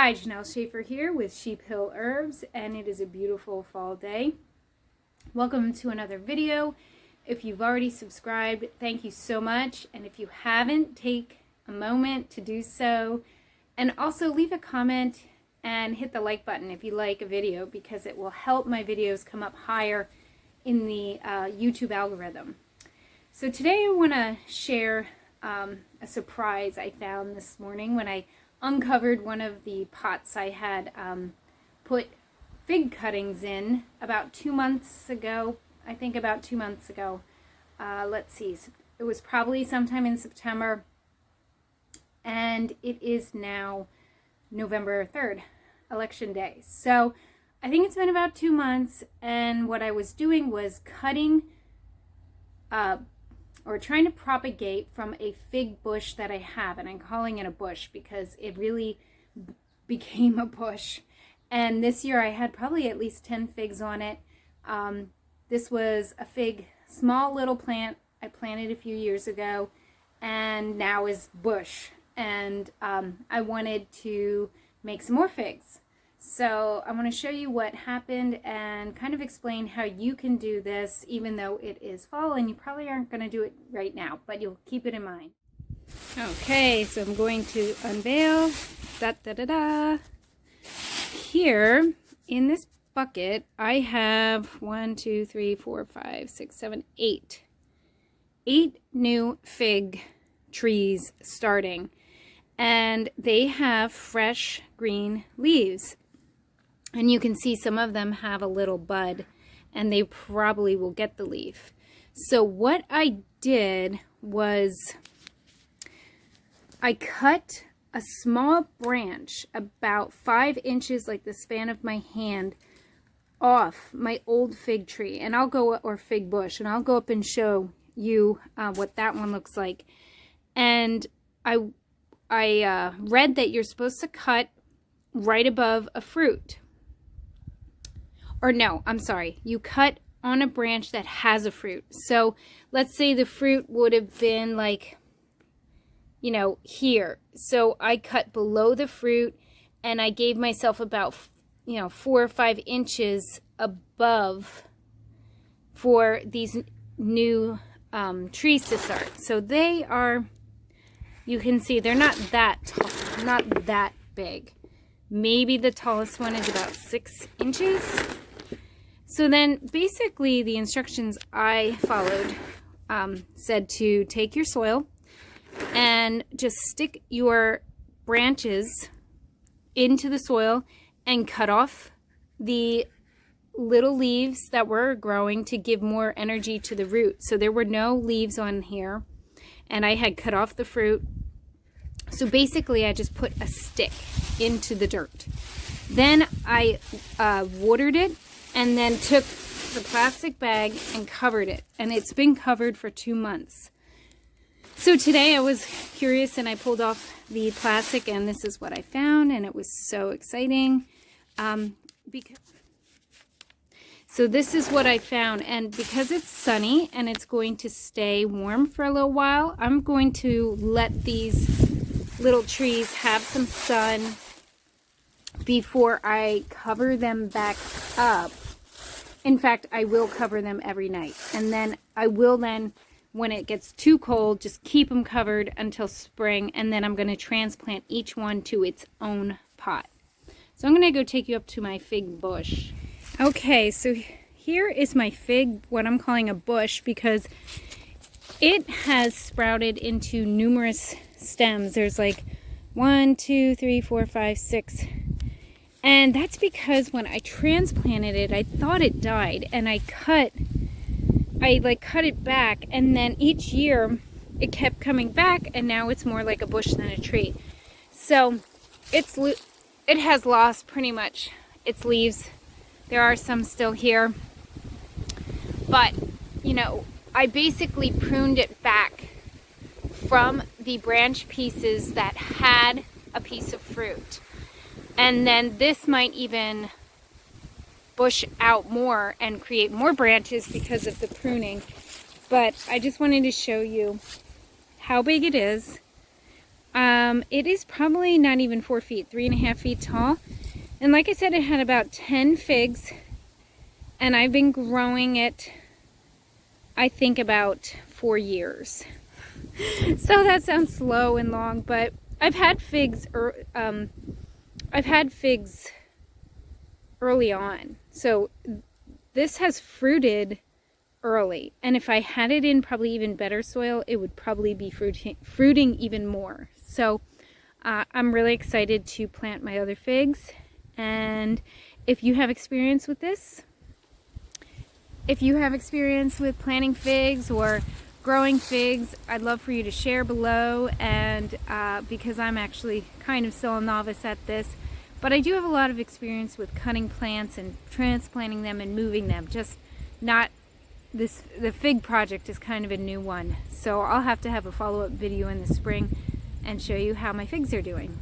Hi, Janelle Schaefer here with Sheep Hill Herbs, and it is a beautiful fall day. Welcome to another video. If you've already subscribed, thank you so much, and if you haven't, take a moment to do so, and also leave a comment and hit the like button if you like a video, because it will help my videos come up higher in the YouTube algorithm. So today I want to share a surprise I found this morning when I uncovered one of the pots I had put fig cuttings in about 2 months ago. I think about 2 months ago. Let's see, it was probably sometime in September, and it is now November 3rd, Election Day. So I think it's been about 2 months, and what I was doing was cutting or trying to propagate from a fig bush that I have, and I'm calling it a bush because it really became a bush. And this year I had probably at least 10 figs on it. This was a fig, small little plant I planted a few years ago, and now is bush. And I wanted to make some more figs. So I want to show you what happened and kind of explain how you can do this, even though it is fall and you probably aren't going to do it right now, but you'll keep it in mind. Okay, so I'm going to unveil. Here in this bucket, I have 8 new fig trees starting, and they have fresh green leaves. And you can see some of them have a little bud, and they probably will get the leaf. So what I did was I cut a small branch about 5 inches, like the span of my hand, off my old fig tree, and I'll go, or fig bush, and I'll go up and show you what that one looks like. And I read that you're supposed to cut right above a fruit. Or no, I'm sorry, you cut on a branch that has a fruit. So let's say the fruit would have been like, you know, here. So I cut below the fruit, and I gave myself about, 4 or 5 inches above for these new trees to start. So they are, you can see they're not that tall, not that big. Maybe the tallest one is about 6 inches. So then basically the instructions I followed said to take your soil and just stick your branches into the soil and cut off the little leaves that were growing to give more energy to the root. So there were no leaves on here, and I had cut off the fruit. So basically I just put a stick into the dirt. Then I watered it, and then took the plastic bag and covered it. And it's been covered for 2 months. So today I was curious, and I pulled off the plastic, and this is what I found, and it was so exciting. So this is what I found, and because it's sunny and it's going to stay warm for a little while, I'm going to let these little trees have some sun before I cover them back up. In fact, I will cover them every night, and then I will when it gets too cold, just keep them covered until spring, and then I'm going to transplant each one to its own pot. So I'm going to go take you up to my fig bush. Okay, so here is my fig, what I'm calling a bush, because it has sprouted into numerous stems. There's like 1, 2, 3, 4, 5, 6. And that's because when I transplanted it, I thought it died, and I cut it back, and then each year it kept coming back, and now it's more like a bush than a tree. So it has lost pretty much its leaves. There are some still here, but I basically pruned it back from the branch pieces that had a piece of fruit. And then this might even bush out more and create more branches because of the pruning. But I just wanted to show you how big it is. It is probably not even 4 feet, 3.5 feet tall. And like I said, it had about 10 figs. And I've been growing it, I think, about 4 years. So that sounds slow and long, but I've had figs, early on. So this has fruited early, and if I had it in probably even better soil, it would probably be fruiting even more. So I'm really excited to plant my other figs. And if you have experience with this, if you have experience with planting figs or growing figs, I'd love for you to share below. And because I'm actually kind of still a novice at this, but I do have a lot of experience with cutting plants and transplanting them and moving them. Just not this, the fig project is kind of a new one. So I'll have to have a follow-up video in the spring and show you how my figs are doing.